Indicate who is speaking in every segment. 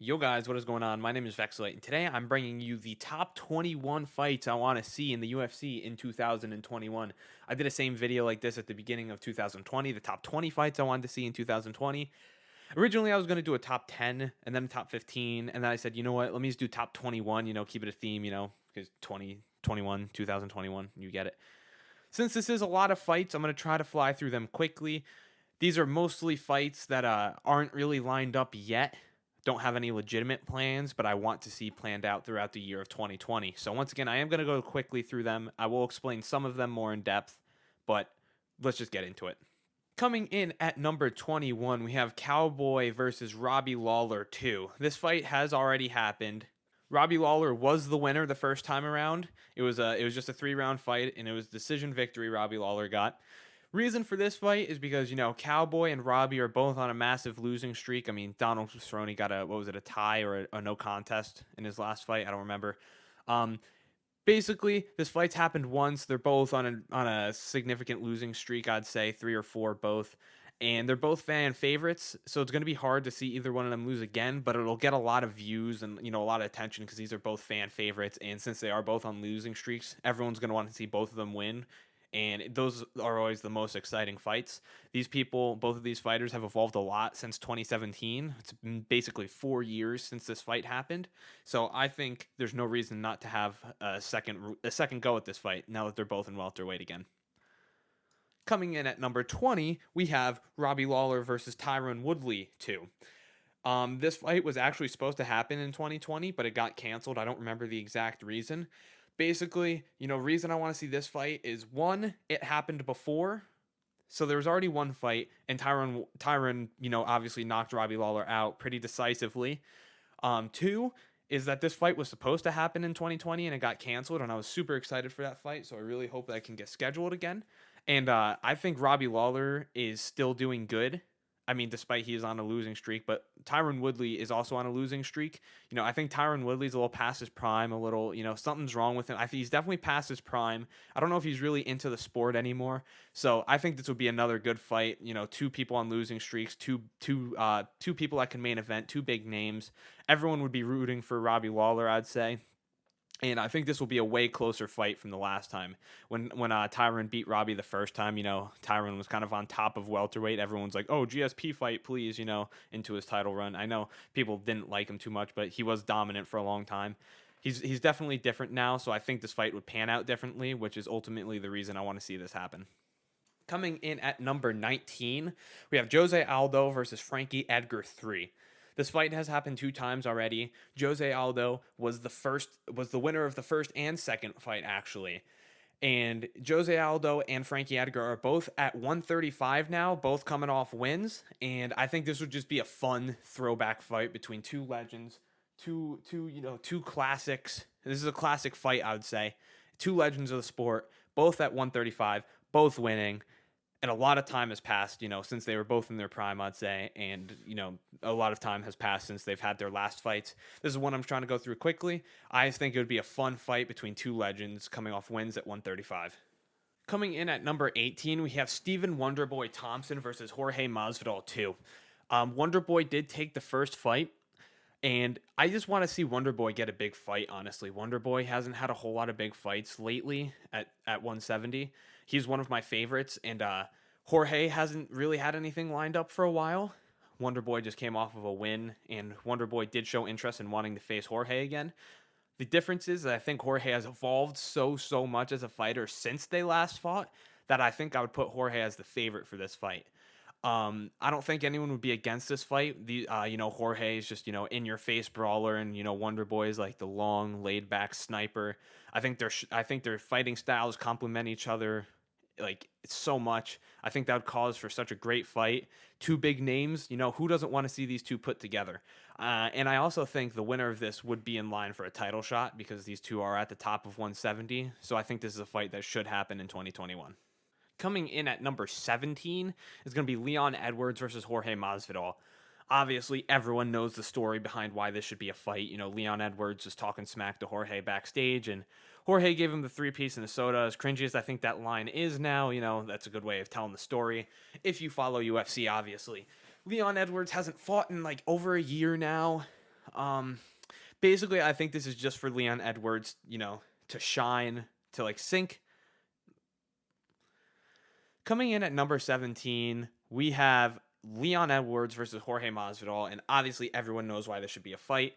Speaker 1: Yo guys, what is going on? My name is Vexlite, and today I'm bringing you the top 21 fights I want to see in the UFC in 2021. I did a same video like this at the beginning of 2020, the top 20 fights I wanted to see in 2020. Originally, I was going to do a top 10 and then a top 15, and then I said, you know what, let me just do top 21, keep it a theme, because 2021, 2021, you get it. Since this is a lot of fights, I'm going to try to fly through them quickly. These are mostly fights that aren't really lined up yet. Don't have any legitimate plans, but I want to see planned out throughout the year of 2020. So once again, I am going to go quickly through them. I will explain some of them more in depth, but let's just get into it. Coming in at number 21, we have Cowboy versus Robbie Lawler 2. This fight has already happened. Robbie Lawler was the winner the first time around. It was just a 3-round fight, and it was decision victory Robbie Lawler got. Reason for this fight is because, Cowboy and Robbie are both on a massive losing streak. I mean, Donald Cerrone got a tie or a no contest in his last fight. I don't remember. Basically, this fight's happened once. They're both on a significant losing streak, I'd say, 3 or 4 both. And they're both fan favorites, so it's going to be hard to see either one of them lose again, but it'll get a lot of views and, a lot of attention because these are both fan favorites. And since they are both on losing streaks, everyone's going to want to see both of them win. And those are always the most exciting fights. Both of these fighters have evolved a lot since 2017. It's been basically 4 years since this fight happened. So I think there's no reason not to have a second go at this fight now that they're both in welterweight again. Coming in at number 20, we have Robbie Lawler versus Tyron Woodley 2. This fight was actually supposed to happen in 2020, but it got canceled. I don't remember the exact reason. Basically, reason I want to see this fight is, one, it happened before, so there was already one fight, and Tyron, obviously knocked Robbie Lawler out pretty decisively. Two, is that this fight was supposed to happen in 2020, and it got canceled, and I was super excited for that fight, so I really hope that it can get scheduled again. And I think Robbie Lawler is still doing good. I mean, despite he is on a losing streak, but Tyron Woodley is also on a losing streak. I think Tyron Woodley's a little past his prime, something's wrong with him. I think he's definitely past his prime. I don't know if he's really into the sport anymore. So I think this would be another good fight. 2 people on losing streaks, two people that can main event, 2 big names. Everyone would be rooting for Robbie Lawler, I'd say. And I think this will be a way closer fight from the last time. When Tyron beat Robbie the first time, Tyron was kind of on top of welterweight. Everyone's like, oh, GSP fight, please, into his title run. I know people didn't like him too much, but he was dominant for a long time. He's definitely different now, so I think this fight would pan out differently, which is ultimately the reason I want to see this happen. Coming in at number 19, we have Jose Aldo versus Frankie Edgar 3. This fight has happened 2 times already. Jose Aldo was the winner of the first and second fight, actually. And Jose Aldo and Frankie Edgar are both at 135 now, both coming off wins. And I think this would just be a fun throwback fight between 2 legends, two classics. This is a classic fight, I would say. 2 legends of the sport, both at 135, both winning. And a lot of time has passed, since they were both in their prime, I'd say. And, a lot of time has passed since they've had their last fights. This is one I'm trying to go through quickly. I think it would be a fun fight between 2 legends coming off wins at 135. Coming in at number 18, we have Stephen Wonderboy Thompson versus Jorge Masvidal 2. Wonderboy did take the first fight. And I just want to see Wonderboy get a big fight, honestly. Wonderboy hasn't had a whole lot of big fights lately at 170. He's one of my favorites, and Jorge hasn't really had anything lined up for a while. Wonderboy just came off of a win, and Wonderboy did show interest in wanting to face Jorge again. The difference is that I think Jorge has evolved so much as a fighter since they last fought that I think I would put Jorge as the favorite for this fight. I don't think anyone would be against this fight. Jorge is just, in your face brawler, and, Wonderboy is like the long laid back sniper. I think their fighting styles complement each other like so much. I think that would cause for such a great fight. 2 big names, who doesn't want to see these 2 put together? And I also think the winner of this would be in line for a title shot because these 2 are at the top of 170. So I think this is a fight that should happen in 2021. Coming in at number 17 is going to be Leon Edwards versus Jorge Masvidal. Obviously, everyone knows the story behind why this should be a fight. Leon Edwards was talking smack to Jorge backstage, and Jorge gave him the 3-piece and the soda. As cringy as I think that line is now, that's a good way of telling the story. If you follow UFC, obviously. Leon Edwards hasn't fought in over a year now. Basically, I think this is just for Leon Edwards, to shine, to like sink. Coming in at number 17, we have Leon Edwards versus Jorge Masvidal, and obviously everyone knows why this should be a fight.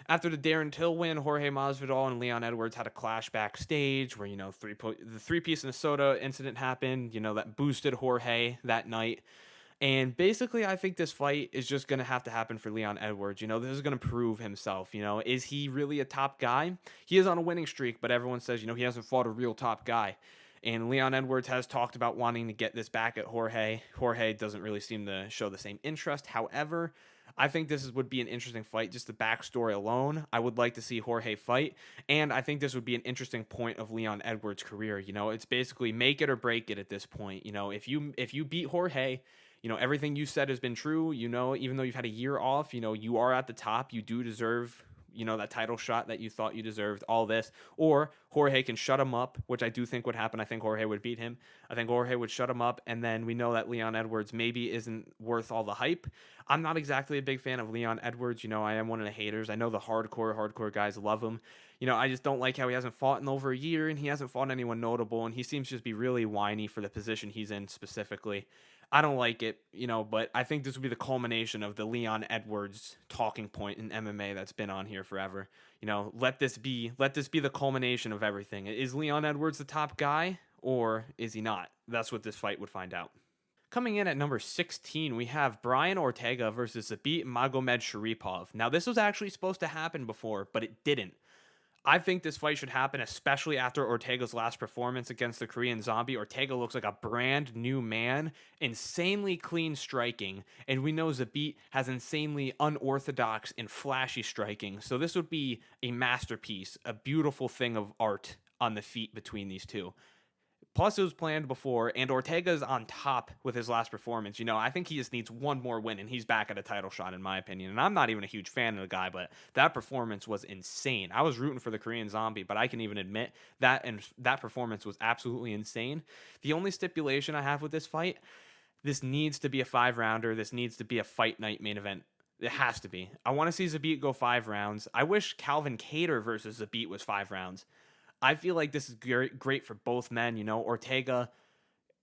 Speaker 1: After the Darren Till win, Jorge Masvidal and Leon Edwards had a clash backstage where, the three-piece Minnesota incident happened, that boosted Jorge that night. And basically, I think this fight is just going to have to happen for Leon Edwards. This is going to prove himself. Is he really a top guy? He is on a winning streak, but everyone says, he hasn't fought a real top guy. And Leon Edwards has talked about wanting to get this back at Jorge. Jorge doesn't really seem to show the same interest. However, I think this would be an interesting fight. Just the backstory alone, I would like to see Jorge fight. And I think this would be an interesting point of Leon Edwards' career. It's basically make it or break it at this point. If you beat Jorge, everything you said has been true. Even though you've had a year off, you are at the top. You do deserve, that title shot that you thought you deserved, all this. Or Jorge can shut him up, which I do think would happen. I think Jorge would beat him. I think Jorge would shut him up, and then we know that Leon Edwards maybe isn't worth all the hype. I'm not exactly a big fan of Leon Edwards. I am one of the haters. I know the hardcore guys love him. I just don't like how he hasn't fought in over a year, and he hasn't fought anyone notable, and he seems to just be really whiny for the position he's in specifically. I don't like it, but I think this would be the culmination of the Leon Edwards talking point in MMA that's been on here forever. Let this be the culmination of everything. Is Leon Edwards the top guy, or is he not? That's what this fight would find out. Coming in at number 16, we have Brian Ortega versus Zabit Magomedsharipov. Now, this was actually supposed to happen before, but it didn't. I think this fight should happen, especially after Ortega's last performance against the Korean Zombie. Ortega looks like a brand new man, insanely clean striking, and we know Zabit has insanely unorthodox and flashy striking. So this would be a masterpiece, a beautiful thing of art on the feet between these two. Plus, it was planned before, and Ortega's on top with his last performance. I think he just needs one more win, and he's back at a title shot, in my opinion. And I'm not even a huge fan of the guy, but that performance was insane. I was rooting for the Korean Zombie, but I can even admit that, and that performance was absolutely insane. The only stipulation I have with this fight, this needs to be a 5-rounder. This needs to be a fight night main event. It has to be. I want to see Zabit go 5 rounds. I wish Calvin Kattar versus Zabit was 5 rounds. I feel like this is great for both men. Ortega,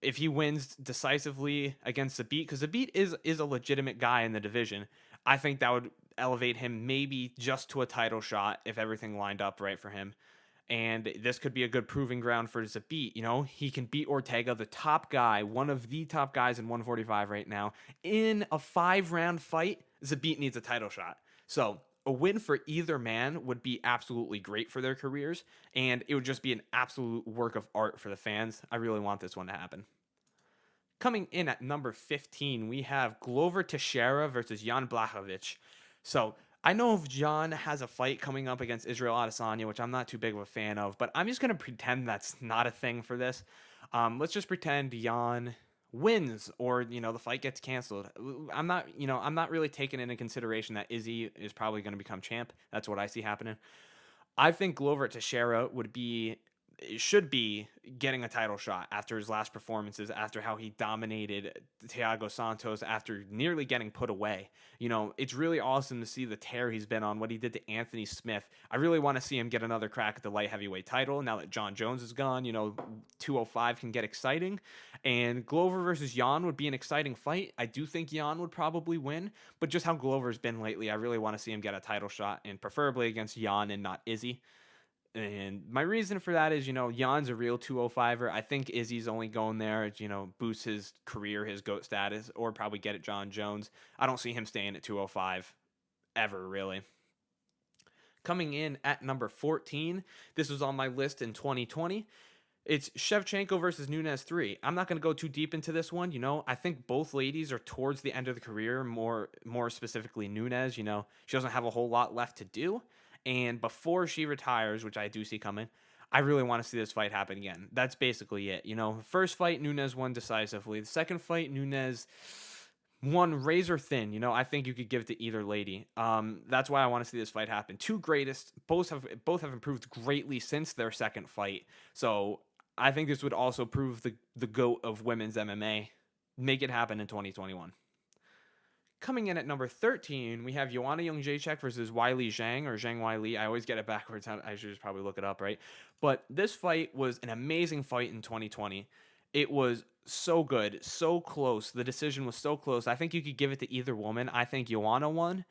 Speaker 1: if he wins decisively against Zabit, because Zabit is a legitimate guy in the division, I think that would elevate him maybe just to a title shot if everything lined up right for him. And this could be a good proving ground for Zabit. He can beat Ortega, the top guy, one of the top guys in 145 right now, in a 5-round fight. Zabit needs a title shot. So a win for either man would be absolutely great for their careers, and it would just be an absolute work of art for the fans. I really want this one to happen. Coming in at number 15, we have Glover Teixeira versus Jan Blachowicz. So I know if Jan has a fight coming up against Israel Adesanya, which I'm not too big of a fan of, but I'm just going to pretend that's not a thing for this. Let's just pretend Jan wins, or the fight gets canceled. I'm not really taking into consideration that Izzy is probably going to become champ. That's what I see happening. I think Glover Teixeira should be getting a title shot after his last performances, after how he dominated Thiago Santos, after nearly getting put away. It's really awesome to see the tear he's been on, what he did to Anthony Smith. I really want to see him get another crack at the light heavyweight title. Now that John Jones is gone, 205 can get exciting. And Glover versus Jan would be an exciting fight. I do think Jan would probably win, but just how Glover's been lately, I really want to see him get a title shot, and preferably against Jan and not Izzy. And my reason for that is, Jan's a real 205er. I think Izzy's only going there, boost his career, his GOAT status, or probably get at John Jones. I don't see him staying at 205 ever, really. Coming in at number 14, this was on my list in 2020. It's Shevchenko versus Nunes 3. I'm not going to go too deep into this one. I think both ladies are towards the end of the career, more specifically Nunes. She doesn't have a whole lot left to do. And before she retires, which I do see coming, I really want to see this fight happen again. That's basically it. First fight, Nunes won decisively. The second fight, Nunes won razor thin. I think you could give it to either lady. That's why I want to see this fight happen. Two greatest, both have improved greatly since their second fight. So I think this would also prove the GOAT of women's MMA. Make it happen in 2021. Coming in at number 13, we have Joanna Jedrzejczyk versus Weili Zhang, or Zhang Weili. I always get it backwards. I should just probably look it up, right? But this fight was an amazing fight in 2020. It was so good, so close. The decision was so close. I think you could give it to either woman. I think Joanna won,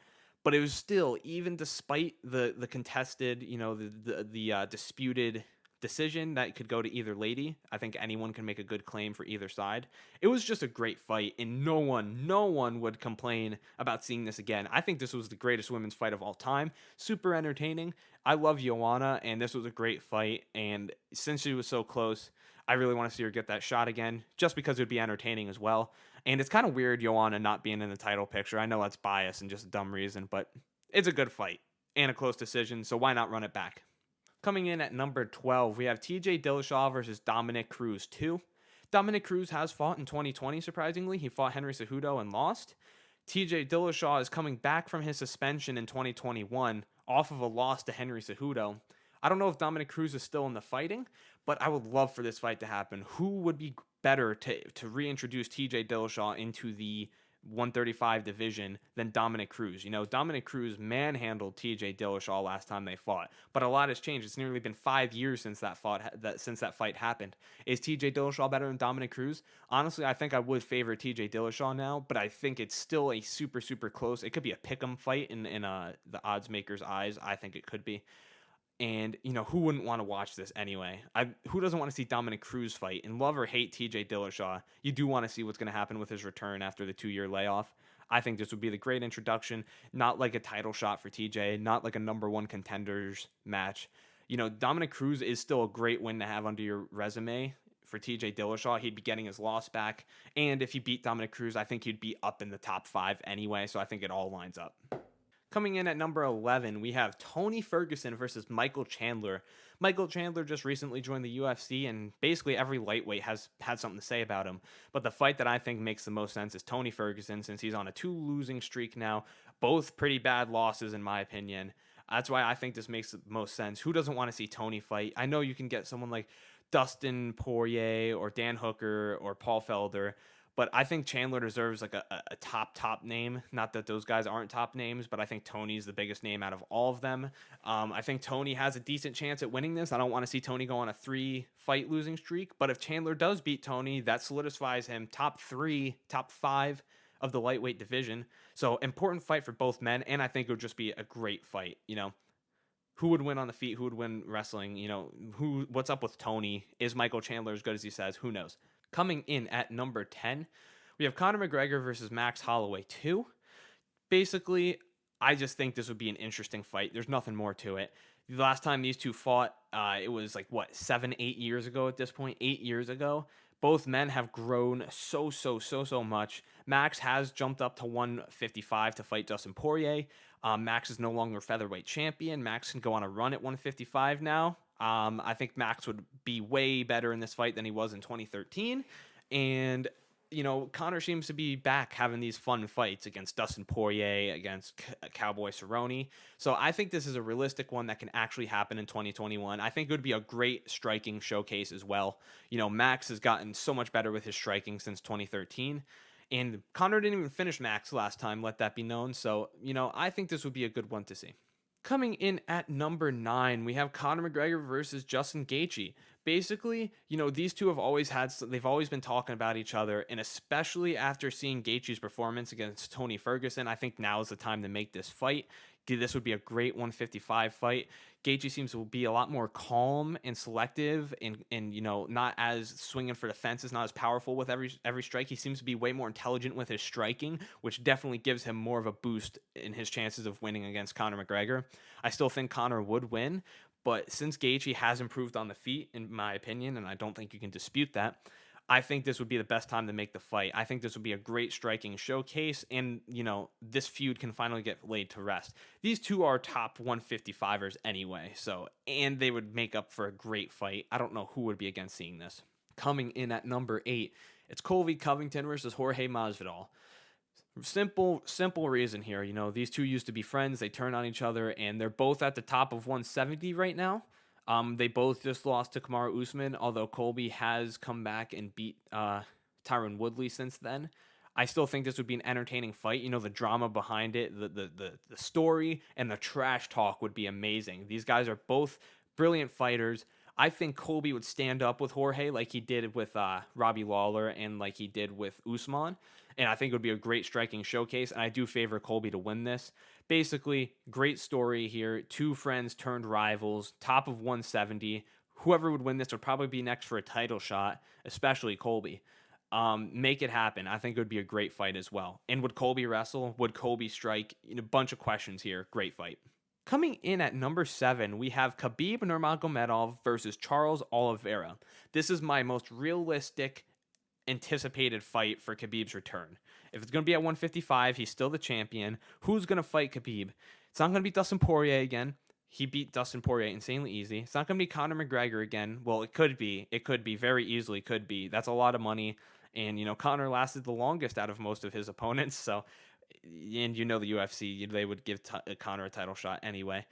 Speaker 1: but it was still, even despite the contested, the disputed decision that could go to either lady. I think anyone can make a good claim for either side. It was just a great fight, and no one would complain about seeing this again. I think this was the greatest women's fight of all time. Super entertaining. I love Joanna, and this was a great fight. And since she was so close, I really want to see her get that shot again, just because it would be entertaining as well. And it's kind of weird Joanna not being in the title picture. I know that's bias and just a dumb reason, but it's a good fight and a close decision, so why not run it back? Coming in at number 12, we have TJ Dillashaw versus Dominic Cruz 2. Dominic Cruz has fought in 2020, surprisingly. He fought Henry Cejudo and lost. TJ Dillashaw is coming back from his suspension in 2021 off of a loss to Henry Cejudo. I don't know if Dominic Cruz is still in the fighting, but I would love for this fight to happen. Who would be better to reintroduce TJ Dillashaw into the 135 division than Dominic Cruz? Dominic Cruz manhandled TJ Dillashaw last time they fought, but a lot has changed. It's nearly been 5 years since that fight happened. Is TJ Dillashaw better than Dominic Cruz? Honestly, I think I would favor TJ Dillashaw now, but I think it's still a super, super close. It could be a pick'em fight in the odds makers' eyes. I think it could be. And, who wouldn't want to watch this anyway? Who doesn't want to see Dominic Cruz fight? And love or hate TJ Dillashaw, you do want to see what's going to happen with his return after the 2-year layoff. I think this would be the great introduction, not like a title shot for TJ, not like a number one contenders match. Dominic Cruz is still a great win to have under your resume. For TJ Dillashaw, he'd be getting his loss back. And if he beat Dominic Cruz, I think he'd be up in the top 5 anyway. So I think it all lines up. Coming in at number 11, we have Tony Ferguson versus Michael Chandler. Michael Chandler just recently joined the UFC, and basically every lightweight has had something to say about him. But the fight that I think makes the most sense is Tony Ferguson, since he's on a 2-losing streak now. Both pretty bad losses, in my opinion. That's why I think this makes the most sense. Who doesn't want to see Tony fight? I know you can get someone like Dustin Poirier or Dan Hooker or Paul Felder, but I think Chandler deserves like a top name. Not that those guys aren't top names, but I think Tony's the biggest name out of all of them. I think Tony has a decent chance at winning this. I don't want to see Tony go on a 3-fight losing streak, but if Chandler does beat Tony, that solidifies him top 3, top 5 of the lightweight division. So important fight for both men, and I think it would just be a great fight. Who would win on the feet? Who would win wrestling? What's up with Tony? Is Michael Chandler as good as he says? Who knows? Coming in at number 10, we have Conor McGregor versus Max Holloway 2. Basically, I just think this would be an interesting fight. There's nothing more to it. The last time these two fought, it was 7, 8 years ago at this point. 8 years ago. Both men have grown so much. Max has jumped up to 155 to fight Dustin Poirier. Max is no longer featherweight champion. Max can go on a run at 155 now. I think Max would be way better in this fight than he was in 2013. And, Conor seems to be back having these fun fights against Dustin Poirier, against Cowboy Cerrone. So I think this is a realistic one that can actually happen in 2021. I think it would be a great striking showcase as well. Max has gotten so much better with his striking since 2013. And Conor didn't even finish Max last time, let that be known. So, I think this would be a good one to see. Coming in at number 9, we have Conor McGregor versus Justin Gaethje. Basically, these two they've always been talking about each other, and especially after seeing Gaethje's performance against Tony Ferguson, I think now is the time to make this fight. This would be a great 155 fight. Gaethje seems to be a lot more calm and selective and not as swinging for the fences, not as powerful with every strike. He seems to be way more intelligent with his striking, which definitely gives him more of a boost in his chances of winning against Conor McGregor. I still think Conor would win, but since Gaethje has improved on the feet, in my opinion, and I don't think you can dispute that, I think this would be the best time to make the fight. I think this would be a great striking showcase, and, this feud can finally get laid to rest. These two are top 155ers anyway, and they would make up for a great fight. I don't know who would be against seeing this. Coming in at number 8, it's Colby Covington versus Jorge Masvidal. Simple reason here. These two used to be friends. They turned on each other, and they're both at the top of 170 right now. They both just lost to Kamaru Usman, although Colby has come back and beat Tyron Woodley since then. I still think this would be an entertaining fight. You know, the drama behind it, the story, and the trash talk would be amazing. These guys are both brilliant fighters. I think Colby would stand up with Jorge like he did with Robbie Lawler and like he did with Usman. And I think it would be a great striking showcase. And I do favor Colby to win this. Basically, great story here. Two friends turned rivals, top of 170. Whoever would win this would probably be next for a title shot, especially Colby. Make it happen. I think it would be a great fight as well. And would Colby wrestle? Would Colby strike? You know, a bunch of questions here. Great fight. Coming in at number 7, we have Khabib Nurmagomedov versus Charles Oliveira. This is my most realistic anticipated fight for Khabib's return. If it's going to be at 155, he's still the champion. Who's going to fight Khabib? It's not going to be Dustin Poirier again. He beat Dustin Poirier insanely easy. It's not going to be Conor McGregor again. Well, it could be. It could be. Very easily could be. That's a lot of money. And, you know, Conor lasted the longest out of most of his opponents. So, and you know the UFC, they would give Conor a title shot anyway.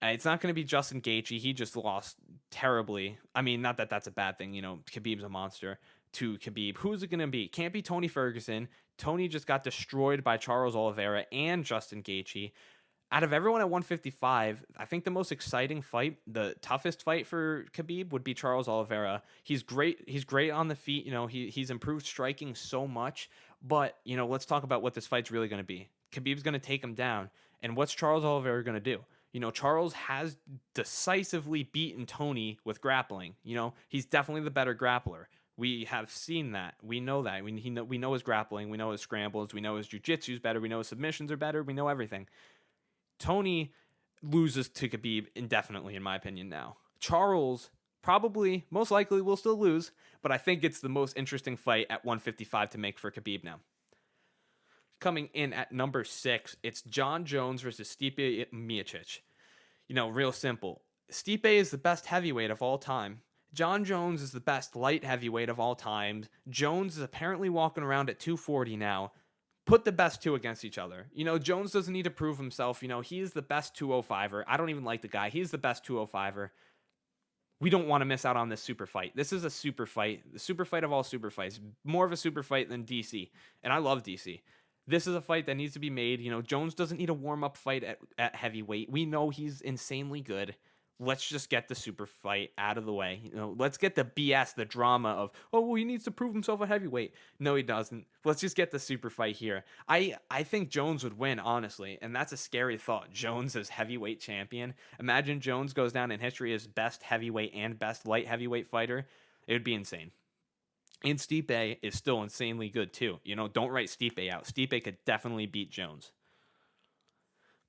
Speaker 1: It's not going to be Justin Gaethje. He just lost terribly. I mean, not that that's a bad thing. You know, Khabib's a monster. To Khabib. Who's it going to be? Can't be Tony Ferguson. Tony just got destroyed by Charles Oliveira and Justin Gaethje. Out of everyone at 155, I think the most exciting fight, the toughest fight for Khabib would be Charles Oliveira. He's great. He's great on the feet. You know, he's improved striking so much. But, you know, let's talk about what this fight's really going to be. Khabib's going to take him down. And what's Charles Oliveira going to do? You know, Charles has decisively beaten Tony with grappling. You know, he's definitely the better grappler. We have seen that. We know that. We know his grappling. We know his scrambles. We know his jiu-jitsu is better. We know his submissions are better. We know everything. Tony loses to Khabib indefinitely, in my opinion now. Charles probably, most likely, will still lose, but I think it's the most interesting fight at 155 to make for Khabib now. Coming in at number 6, it's Jon Jones versus Stipe Miocic. You know, real simple. Stipe is the best heavyweight of all time. Jon Jones is the best light heavyweight of all time. Jones is apparently walking around at 240 now. Put the best two against each other. You know, Jones doesn't need to prove himself. You know, he's the best 205er. I don't even like the guy. He's the best 205er. We don't want to miss out on this super fight. This is a super fight. The super fight of all super fights. More of a super fight than DC. And I love DC. This is a fight that needs to be made. You know, Jones doesn't need a warm-up fight at heavyweight. We know he's insanely good. Let's just get the super fight out of the way. You know, let's get the BS, the drama of, oh, well, he needs to prove himself a heavyweight. No, he doesn't. Let's just get the super fight here. I think Jones would win, honestly, and that's a scary thought. Jones as heavyweight champion. Imagine Jones goes down in history as best heavyweight and best light heavyweight fighter. It would be insane. And Stipe is still insanely good, too. You know, don't write Stipe out. Stipe could definitely beat Jones.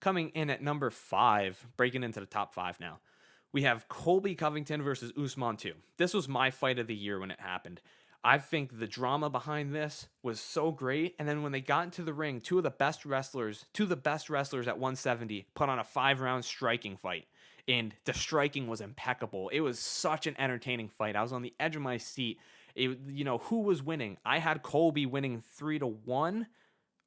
Speaker 1: Coming in at number 5, breaking into the top 5 now. We have Colby Covington versus Usman 2. This was my fight of the year when it happened. I think the drama behind this was so great. And then when they got into the ring, two of the best wrestlers at 170 put on a 5-round striking fight. And the striking was impeccable. It was such an entertaining fight. I was on the edge of my seat. You know, who was winning? I had Colby winning 3-1.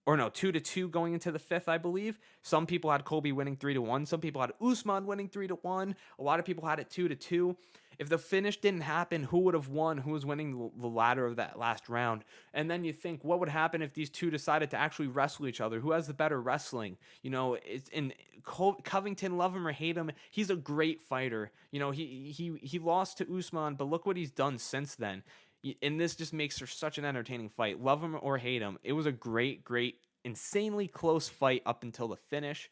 Speaker 1: Or no, 2-2 going into the 5th, I believe. Some people had Colby winning 3-1. Some people had Usman winning 3-1. A lot of people had it 2-2. If the finish didn't happen, who would have won? Who was winning the ladder of that last round? And then you think, what would happen if these two decided to actually wrestle each other? Who has the better wrestling? You know, it's in Covington, love him or hate him, he's a great fighter. You know, he lost to Usman, but look what he's done since then. And this just makes for such an entertaining fight. Love him or hate him. It was a great, insanely close fight up until the finish.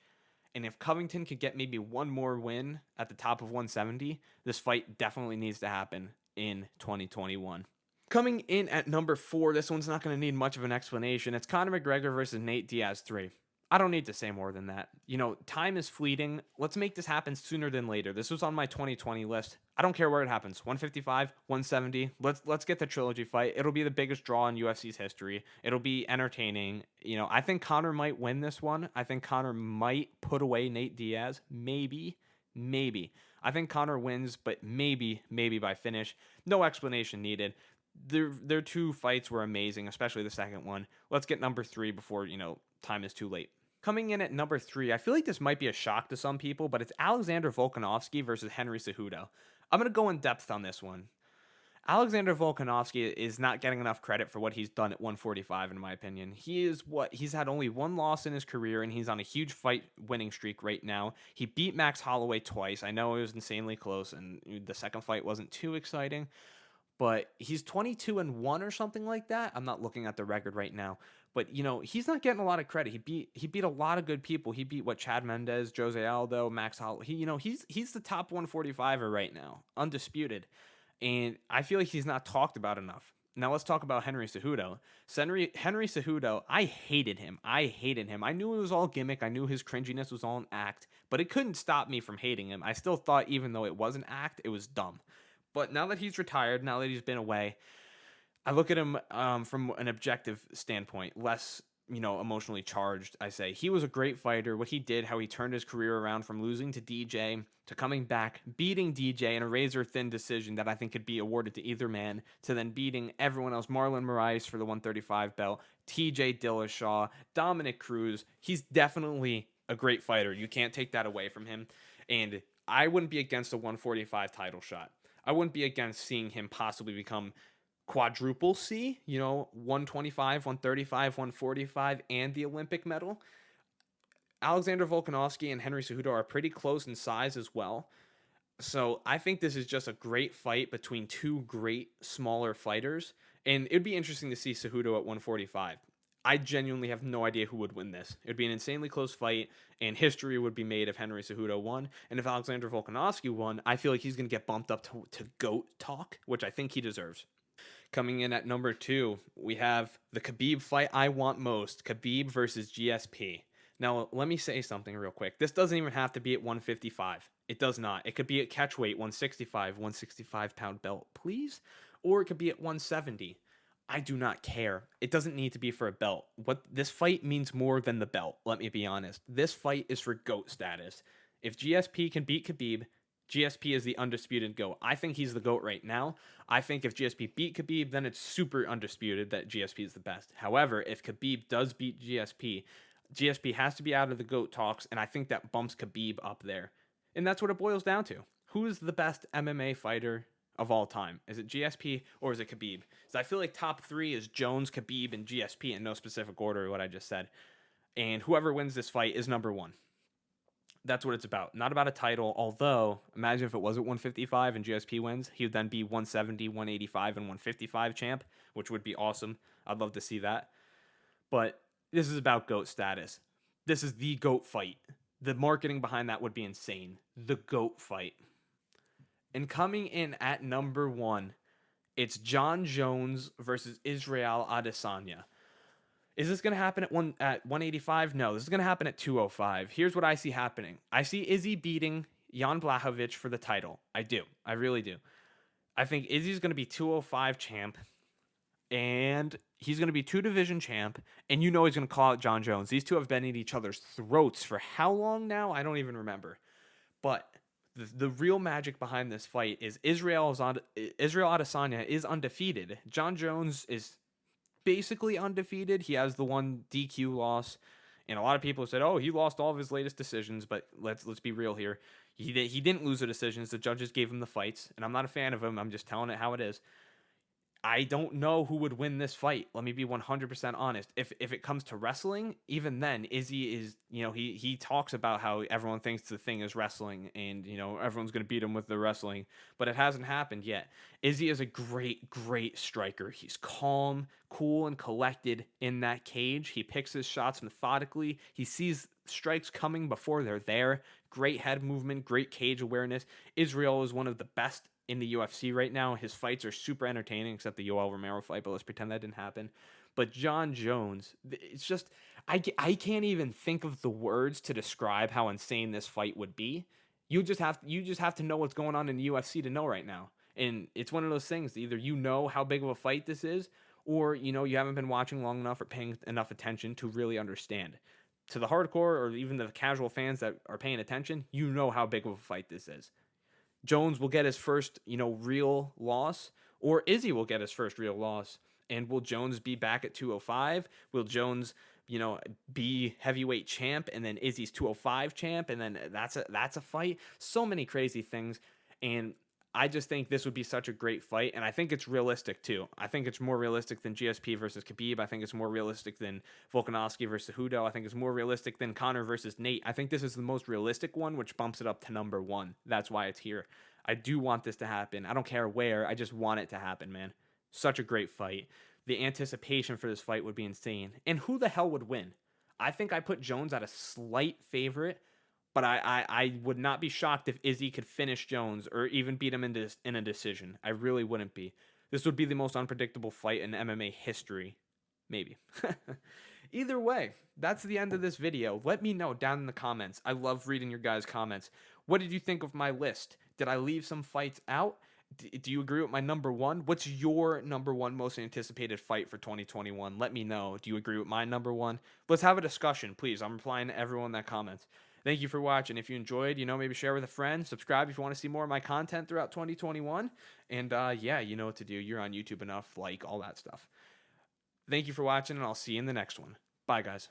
Speaker 1: And if Covington could get maybe one more win at the top of 170, this fight definitely needs to happen in 2021. Coming in at number 4, this one's not going to need much of an explanation. It's Conor McGregor versus Nate Diaz 3. I don't need to say more than that. You know, time is fleeting. Let's make this happen sooner than later. This was on my 2020 list. I don't care where it happens. 155, 170. Let's get the trilogy fight. It'll be the biggest draw in UFC's history. It'll be entertaining. You know, I think Conor might win this one. I think Conor might put away Nate Diaz. Maybe. I think Conor wins, but maybe by finish. No explanation needed. Their two fights were amazing, especially the second one. Let's get number 3 before, you know, time is too late. Coming in at number 3, I feel like this might be a shock to some people, but it's Alexander Volkanovski versus Henry Cejudo. I'm going to go in depth on this one. Alexander Volkanovski is not getting enough credit for what he's done at 145, in my opinion. He's had only one loss in his career, and he's on a huge fight winning streak right now. He beat Max Holloway twice. I know it was insanely close, and the second fight wasn't too exciting, but he's 22-1 or something like that. I'm not looking at the record right now, but he's not getting a lot of credit. He beat a lot of good people. He beat Chad Mendez, Jose Aldo, Max Holloway. He's the top 145er right now, undisputed. And I feel like he's not talked about enough. Now let's talk about Henry Cejudo. Henry Cejudo, I hated him. I knew it was all gimmick. I knew his cringiness was all an act, but it couldn't stop me from hating him. I still thought, even though it was an act, it was dumb. But now that he's retired, now that he's been away, I look at him from an objective standpoint, less emotionally charged. I say he was a great fighter. What he did, how he turned his career around from losing to DJ to coming back, beating DJ in a razor-thin decision that I think could be awarded to either man, to then beating everyone else, Marlon Moraes for the 135 belt, TJ Dillashaw, Dominic Cruz. He's definitely a great fighter. You can't take that away from him. And I wouldn't be against a 145 title shot. I wouldn't be against seeing him possibly become quadruple C, 125, 135, 145, and the Olympic medal. Alexander Volkanovski and Henry Cejudo are pretty close in size as well. So I think this is just a great fight between two great smaller fighters. And it'd be interesting to see Cejudo at 145. I genuinely have no idea who would win this. It would be an insanely close fight, and history would be made if Henry Cejudo won. And if Alexander Volkanovski won, I feel like he's going to get bumped up to GOAT talk, which I think he deserves. Coming in at number 2, we have the Khabib fight I want most, Khabib versus GSP. Now, let me say something real quick. This doesn't even have to be at 155. It does not. It could be at catchweight, 165-pound belt, please. Or it could be at 170. I do not care. It doesn't need to be for a belt. What this fight means more than the belt, let me be honest. This fight is for GOAT status. If GSP can beat Khabib, GSP is the undisputed GOAT. I think he's the GOAT right now. I think if GSP beat Khabib, then it's super undisputed that GSP is the best. However, if Khabib does beat GSP, GSP has to be out of the GOAT talks, and I think that bumps Khabib up there. And that's what it boils down to. Who is the best MMA fighter of all time? Is it GSP or is it Khabib? So I feel like top 3 is Jones, Khabib, and GSP in no specific order, what I just said. And whoever wins this fight is number 1. That's what it's about. Not about a title, although imagine if it was at 155 and GSP wins, he would then be 170, 185, and 155 champ, which would be awesome. I'd love to see that. But this is about GOAT status. This is the GOAT fight. The marketing behind that would be insane. The GOAT fight. And coming in at number 1, it's Jon Jones versus Israel Adesanya. Is this going to happen at 185? No, this is going to happen at 205. Here's what I see happening. I see Izzy beating Jan Blachowicz for the title. I do. I really do. I think Izzy's going to be 205 champ, and he's going to be 2-division champ, and he's going to call out Jon Jones. These two have been at each other's throats for how long now? I don't even remember. But the real magic behind this fight is Israel Adesanya is undefeated. Jon Jones is basically undefeated. He has the one DQ loss, and a lot of people said, "Oh, he lost all of his latest decisions." But let's be real here. He didn't lose the decisions. The judges gave him the fights, and I'm not a fan of him. I'm just telling it how it is. I don't know who would win this fight. Let me be 100% honest. If it comes to wrestling, even then, Izzy is, he talks about how everyone thinks the thing is wrestling and, everyone's going to beat him with the wrestling, but it hasn't happened yet. Izzy is a great, great striker. He's calm, cool, and collected in that cage. He picks his shots methodically. He sees strikes coming before they're there. Great head movement, great cage awareness. Israel is one of the best in the UFC right now. His fights are super entertaining, except the Yoel Romero fight, but let's pretend that didn't happen. But Jon Jones, it's just, I can't even think of the words to describe how insane this fight would be. You just have to know what's going on in the UFC to know right now. And it's one of those things, either how big of a fight this is, or, you haven't been watching long enough or paying enough attention to really understand. To the hardcore or even the casual fans that are paying attention, how big of a fight this is. Jones will get his first, real loss, or Izzy will get his first real loss. And will Jones be back at 205? Will Jones, be heavyweight champ, and then Izzy's 205 champ, and then that's a fight? So many crazy things. And I just think this would be such a great fight, and I think it's realistic too. I think it's more realistic than GSP versus Khabib. I think it's more realistic than Volkanovski versus Hudo. I think it's more realistic than Conor versus Nate. I think this is the most realistic one, which bumps it up to number one. That's why it's here. I do want this to happen. I don't care where. I just want it to happen, man. Such a great fight. The anticipation for this fight would be insane. And who the hell would win? I think I put Jones at a slight favorite, but I would not be shocked if Izzy could finish Jones or even beat him in a decision. I really wouldn't be. This would be the most unpredictable fight in MMA history. Maybe. Either way, that's the end of this video. Let me know down in the comments. I love reading your guys' comments. What did you think of my list? Did I leave some fights out? Do you agree with my number one? What's your number one most anticipated fight for 2021? Let me know. Do you agree with my number one? Let's have a discussion, please. I'm replying to everyone that comments. Thank you for watching. If you enjoyed, maybe share with a friend. Subscribe if you want to see more of my content throughout 2021. And yeah, you know what to do. You're on YouTube enough, all that stuff. Thank you for watching, and I'll see you in the next one. Bye, guys.